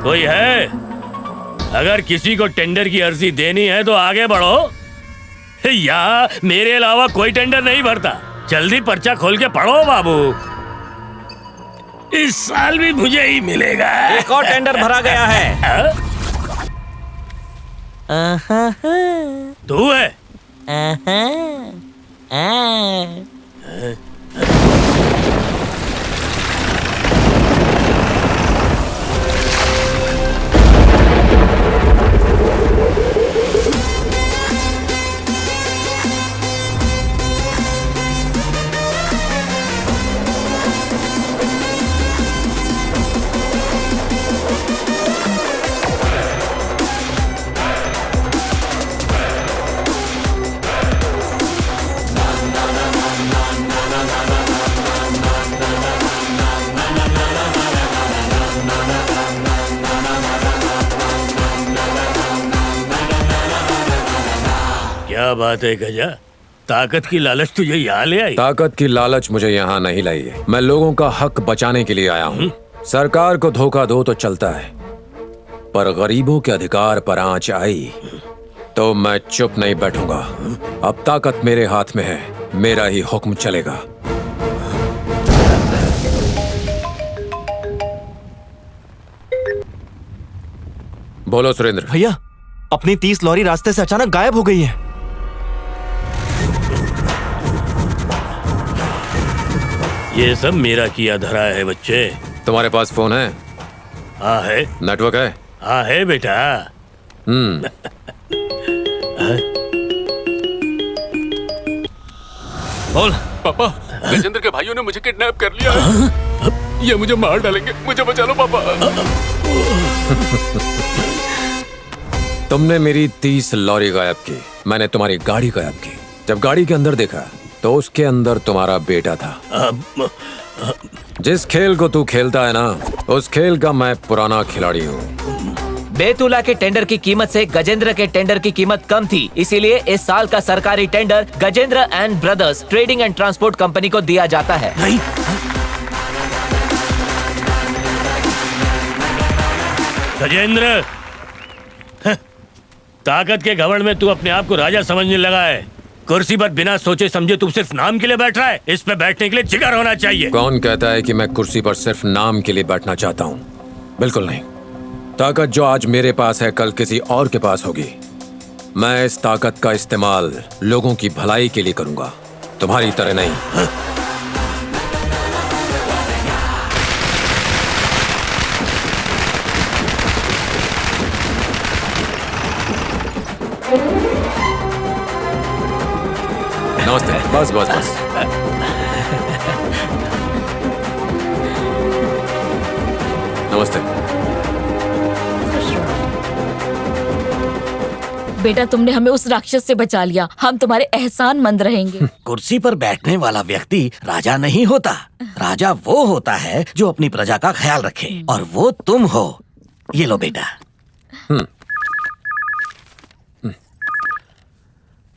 कोई है? अगर किसी को टेंडर की अर्जी देनी है तो आगे बढ़ो। या मेरे अलावा कोई टेंडर नहीं भरता। जल्दी पर्चा खोल के पढ़ो बाबू। इस साल भी मुझे ही मिलेगा। एक और टेंडर भरा गया है। तू है? क्या बात है गजा, ताकत की लालच तुझे यहाँ ले आई? ताकत की लालच मुझे यहाँ नहीं लाई है। मैं लोगों का हक बचाने के लिए आया हूँ। सरकार को धोखा दो तो चलता है, पर गरीबों के अधिकार पर आंच आई तो मैं चुप नहीं बैठूंगा। अब ताकत मेरे हाथ में है, मेरा ही हुक्म चलेगा। बोलो सुरेंद्र। भैया, अपनी 30 लॉरी रास्ते से अचानक गायब हो गई है। ये सब मेरा किया धरा है बच्चे। तुम्हारे पास फोन है? हाँ है। नेटवर्क है? हाँ है बेटा। बोल। पापा, गजेंद्र के भाइयों ने मुझे किडनैप कर लिया है। ये मुझे मार डालेंगे, मुझे बचा लो पापा। तुमने मेरी 30 लॉरी गायब की, मैंने तुम्हारी गाड़ी गायब की। जब गाड़ी के अंदर देखा तो उसके अंदर तुम्हारा बेटा था। जिस खेल को तू खेलता है ना, उस खेल का मैं पुराना खिलाड़ी हूँ। बेतुला के टेंडर की कीमत से गजेंद्र के टेंडर की कीमत कम थी, इसीलिए इस साल का सरकारी tender Gajendra and brothers trading and transport company को दिया जाता है। नहीं। गजेंद्र, ताकत के घमंड में तू अपने आप को राजा समझने लगा है। कुर्सी पर बिना सोचे समझे तू सिर्फ नाम के लिए बैठ रहा है। इस पे बैठने के लिए जिगर होना चाहिए। कौन कहता है कि मैं कुर्सी पर सिर्फ नाम के लिए बैठना चाहता हूँ? बिल्कुल नहीं। ताकत जो आज मेरे पास है कल किसी और के पास होगी। मैं इस ताकत का इस्तेमाल लोगों की भलाई के लिए करूंगा, तुम्हारी तरह नहीं। नमस्ते। बस बस बस। नमस्ते। बेटा, तुमने हमें उस राक्षस से बचा लिया। हम तुम्हारे एहसानमंद रहेंगे। कुर्सी पर बैठने वाला व्यक्ति राजा नहीं होता। राजा वो होता है जो अपनी प्रजा का ख्याल रखे, और वो तुम हो। ये लो बेटा।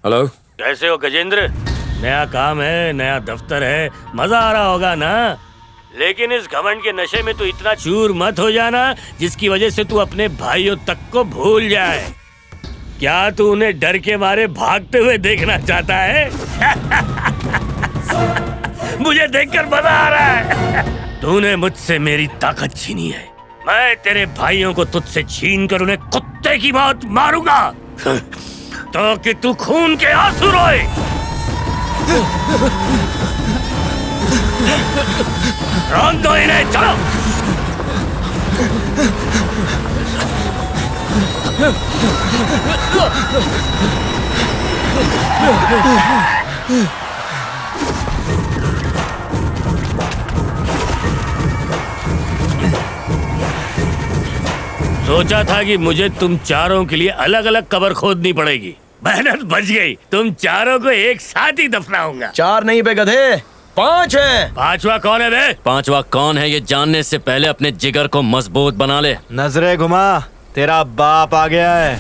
हेलो। कैसे हो गजेंद्र? नया काम है, नया दफ्तर है, मजा आ रहा होगा ना? लेकिन इस घमंड के नशे में तू इतना चूर मत हो जाना जिसकी वजह से तू अपने भाइयों तक को भूल जाए। क्या तू उन्हें डर के मारे भागते हुए देखना चाहता है? मुझे देखकर मजा आ रहा है। तूने मुझसे मेरी ताकत छीनी है, मैं तेरे भाइयों को तुझसे छीन कर उन्हें कुत्ते की मौत मारूंगा तो कि तू खून के आंसू रोए। रोक दो इन्हें, चलो। सोचा था कि मुझे तुम चारों के लिए अलग अलग कब्र खोदनी पड़ेगी। मेहनत बच गई। तुम चारों को एक साथ ही दफनाऊंगा। 4 नहीं बे गधे, 5 है। 5वां कौन है बे? 5वां कौन है ये जानने से पहले अपने जिगर को मजबूत बना ले। नजरे घुमा, तेरा बाप आ गया है।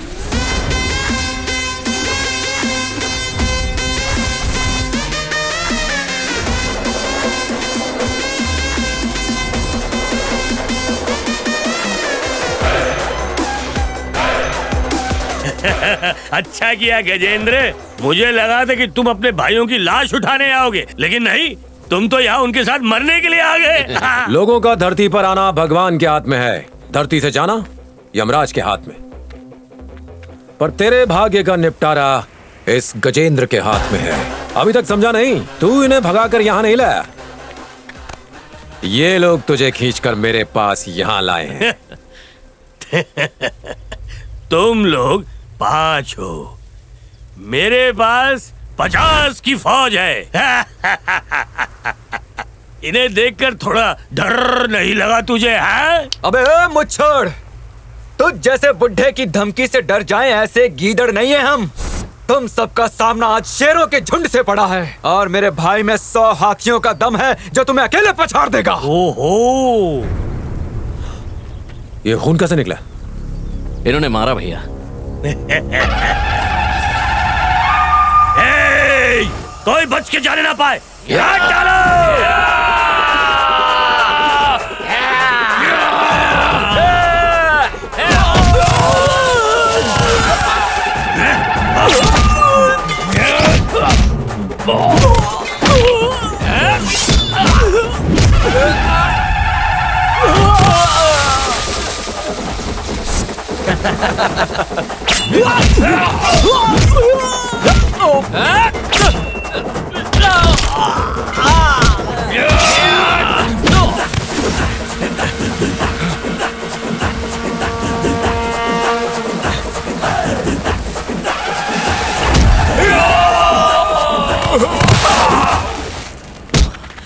अच्छा किया गजेंद्र, मुझे लगा था कि तुम अपने भाइयों की लाश उठाने आओगे, लेकिन नहीं, तुम तो यहाँ उनके साथ मरने के लिए आ गए। लोगों का धरती पर आना भगवान के हाथ में है, धरती से जाना यमराज के हाथ में। पर तेरे भाग्य का निपटारा इस गजेंद्र के हाथ में है। अभी तक समझा नहीं? तू इन्हें भगाकर यहाँ नहीं लाया, ये लोग तुझे खींचकर मेरे पास यहाँ लाए हैं। तुम लोग 5 हो, मेरे पास 50 की फौज है। इन्हें देखकर थोड़ा डर नहीं लगा तुझे? है अबे मुच्छड़, तुझ जैसे बुढ़े की धमकी से डर जाएं ऐसे गीदड़ नहीं है हम। तुम सबका सामना आज शेरों के झुंड से पड़ा है और मेरे भाई में 100 हाथियों का दम है जो तुम्हें अकेले पछाड़ देगा। ओहो, ये खून कैसे निकला? इन्होंने मारा भैया। कोई बच के जाने ना पाए, हाथ डालो।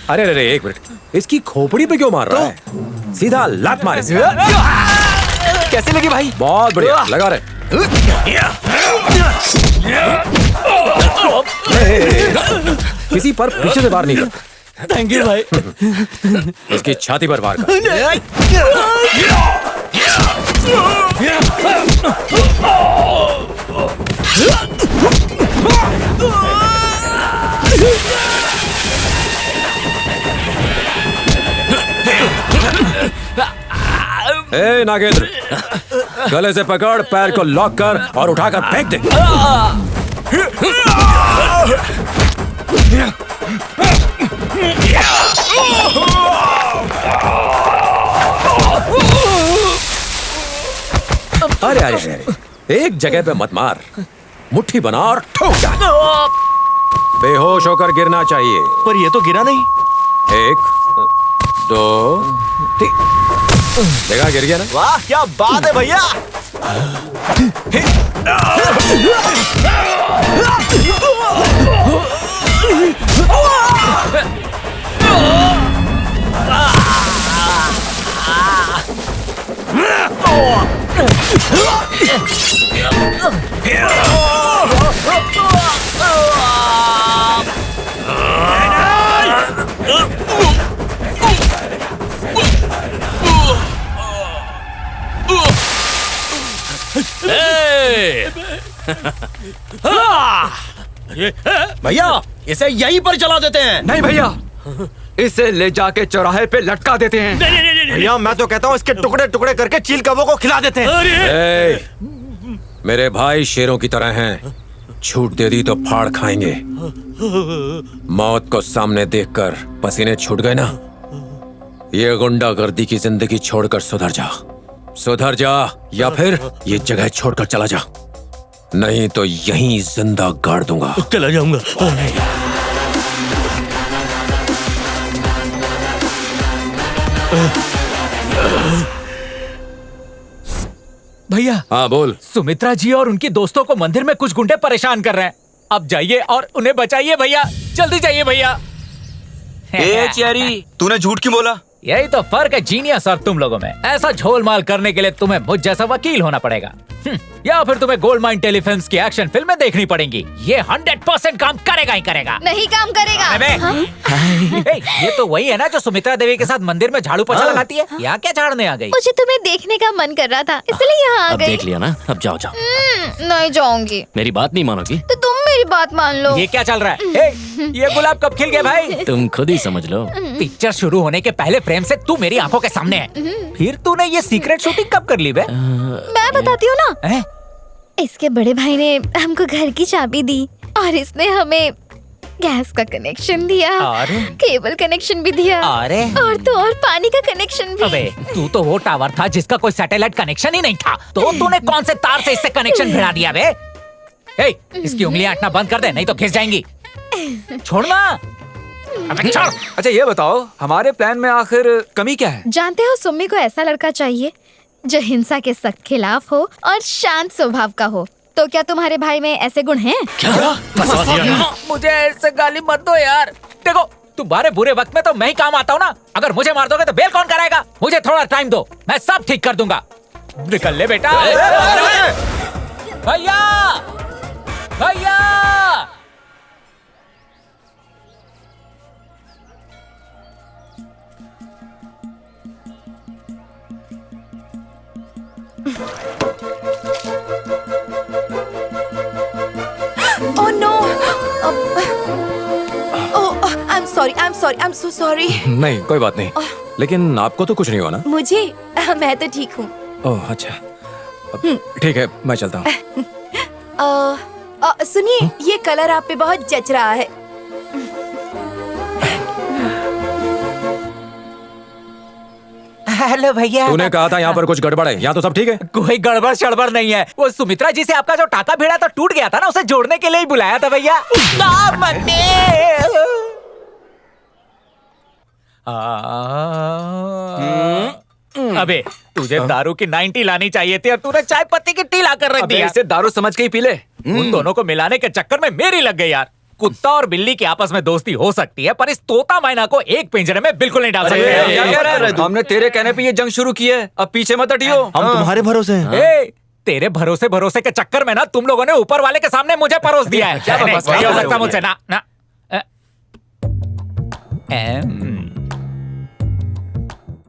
अरे अरे एक मिनट, इसकी खोपड़ी पे क्यों मार रहा है? सीधा लात मार इसे। कैसे लगी भाई? बहुत बढ़िया लगा रहे। किसी पर पीछे से वार नहीं कर। थैंक यू भाई। इसकी छाती पर वार कर। ए नागेंद्र, गले से पकड़, पैर को लॉक कर और उठाकर फेंक दे। अरे अरे अरे, एक जगह पे मत मार, मुट्ठी बना और ठोक डाल। बेहोश होकर गिरना चाहिए। पर ये तो गिरा नहीं। 1 2 देखा, गिर गया ना? वाह क्या बात है भैया। भैया इसे यहीं पर चला देते हैं। नहीं भैया, इसे ले जाके चौराहे पे लटका देते हैं। भैया मैं तो कहता हूँ इसके टुकड़े टुकड़े करके चील कौवों को खिला देते हैं। ए, मेरे भाई शेरों की तरह हैं, छूट दे दी तो फाड़ खाएंगे। मौत को सामने देखकर पसीने छूट गए ना? ये गुंडागर्दी की जिंदगी छोड़कर सुधर जा या फिर ये जगह छोड़कर चला जा, नहीं तो यहीं जिंदा गाड़ दूंगा। चला जाऊंगा। भैया, हाँ बोल। सुमित्रा जी और उनके दोस्तों को मंदिर में कुछ गुंडे परेशान कर रहे हैं। अब जाइए और उन्हें बचाइए भैया, जल्दी जाइए भैया। ए चेरी, तूने झूठ क्यों बोला? यही तो फर्क है जीनियस और तुम लोगों में। ऐसा झोलमाल करने के लिए तुम्हें मुझ जैसा वकील होना पड़ेगा, या फिर तुम्हें गोल्ड माइन टेलीफिल्म्स की एक्शन फिल्में देखनी पड़ेंगी। ये 100% काम करेगा ही करेगा। नहीं काम करेगा। ये तो वही है ना जो सुमित्रा देवी के साथ मंदिर में झाड़ू पोछा लगाती है। यहाँ क्या झाड़ने आ गई? मुझे तुम्हें देखने का मन कर रहा था, इसलिए यहाँ आ अब गई। देख लिया ना, अब जाओ जाओ। नहीं जाऊंगी। मेरी बात नहीं मानोगी? तो तुम मेरी बात मान लो। ये क्या चल रहा है? ये गुलाब कब खिल गया भाई? तुम खुद ही समझ लो। पिक्चर शुरू होने के पहले फ्रेम से तू मेरी आंखों के सामने है। फिर तूने ये सीक्रेट शूटिंग कब कर ली बे? मैं बताती हूँ ना। इसके बड़े भाई ने हमको घर की चाबी दी और इसने हमें गैस का कनेक्शन दिया और? केबल कनेक्शन भी दिया अरे? और तो और पानी का कनेक्शन भी। अबे तू तो वो टावर था जिसका कोई सैटेलाइट कनेक्शन ही नहीं था, तो तूने कौन से तार से इससे कनेक्शन भिड़ा दिया बे? ए, इसकी उंगलियां अटना बंद कर दे, नहीं तो घिस जाएंगी। छोड़ना। अबे छोड़। अच्छा ये बताओ, हमारे प्लान में आखिर कमी क्या है? जानते हो, सुम्मी को ऐसा लड़का चाहिए जो हिंसा के सख्त खिलाफ हो और शांत स्वभाव का हो। तो क्या तुम्हारे भाई में ऐसे गुण हैं? मुझे ऐसे गाली मत दो यार। देखो तुम्हारे बुरे वक्त में तो मैं ही काम आता हूँ ना। अगर मुझे मार दोगे तो बेल कौन कराएगा? मुझे थोड़ा टाइम दो, मैं सब ठीक कर दूंगा। निकल ले बेटा। भैया भैया Oh no! Oh, I'm sorry, I'm so sorry. नहीं कोई बात नहीं, लेकिन आपको तो कुछ नहीं हुआ ना? मुझे मैं तो ठीक हूँ। ओह अच्छा, ठीक है मैं चलता हूँ। सुनिए, ये कलर आप पे बहुत जच रहा है। हेलो भैया। तूने कहा था यहाँ पर कुछ गड़बड़ है, यहाँ तो सब ठीक है। कोई गड़बड़ शड़बड़ नहीं है। वो सुमित्रा जी से आपका जो टाका भिड़ा था टूट गया था ना, उसे जोड़ने के लिए ही बुलाया था भैया। अबे तुझे दारू की 90 लानी चाहिए थी और तूने चाय पत्ती की टी ला कर रख दिया। इसे दारू समझ के ही पी ले। उन दोनों को मिलाने के चक्कर में मेरी लग गई यार। कुत्ता और बिल्ली की आपस में दोस्ती हो सकती है, पर इस तोता मैना को एक पिंजरे में बिल्कुल नहीं डाल सकते। क्या कह रहा है? हमने तेरे कहने पे ये जंग शुरू की है, अब पीछे मत हटियो। हम तुम्हारे भरोसे हैं। ए, तेरे भरोसे के चक्कर में ना तुम लोगों ने ऊपर वाले के सामने मुझे परोस दिया है। क्या बकवास नहीं हो कर रहे सकता हो? मुझसे ना।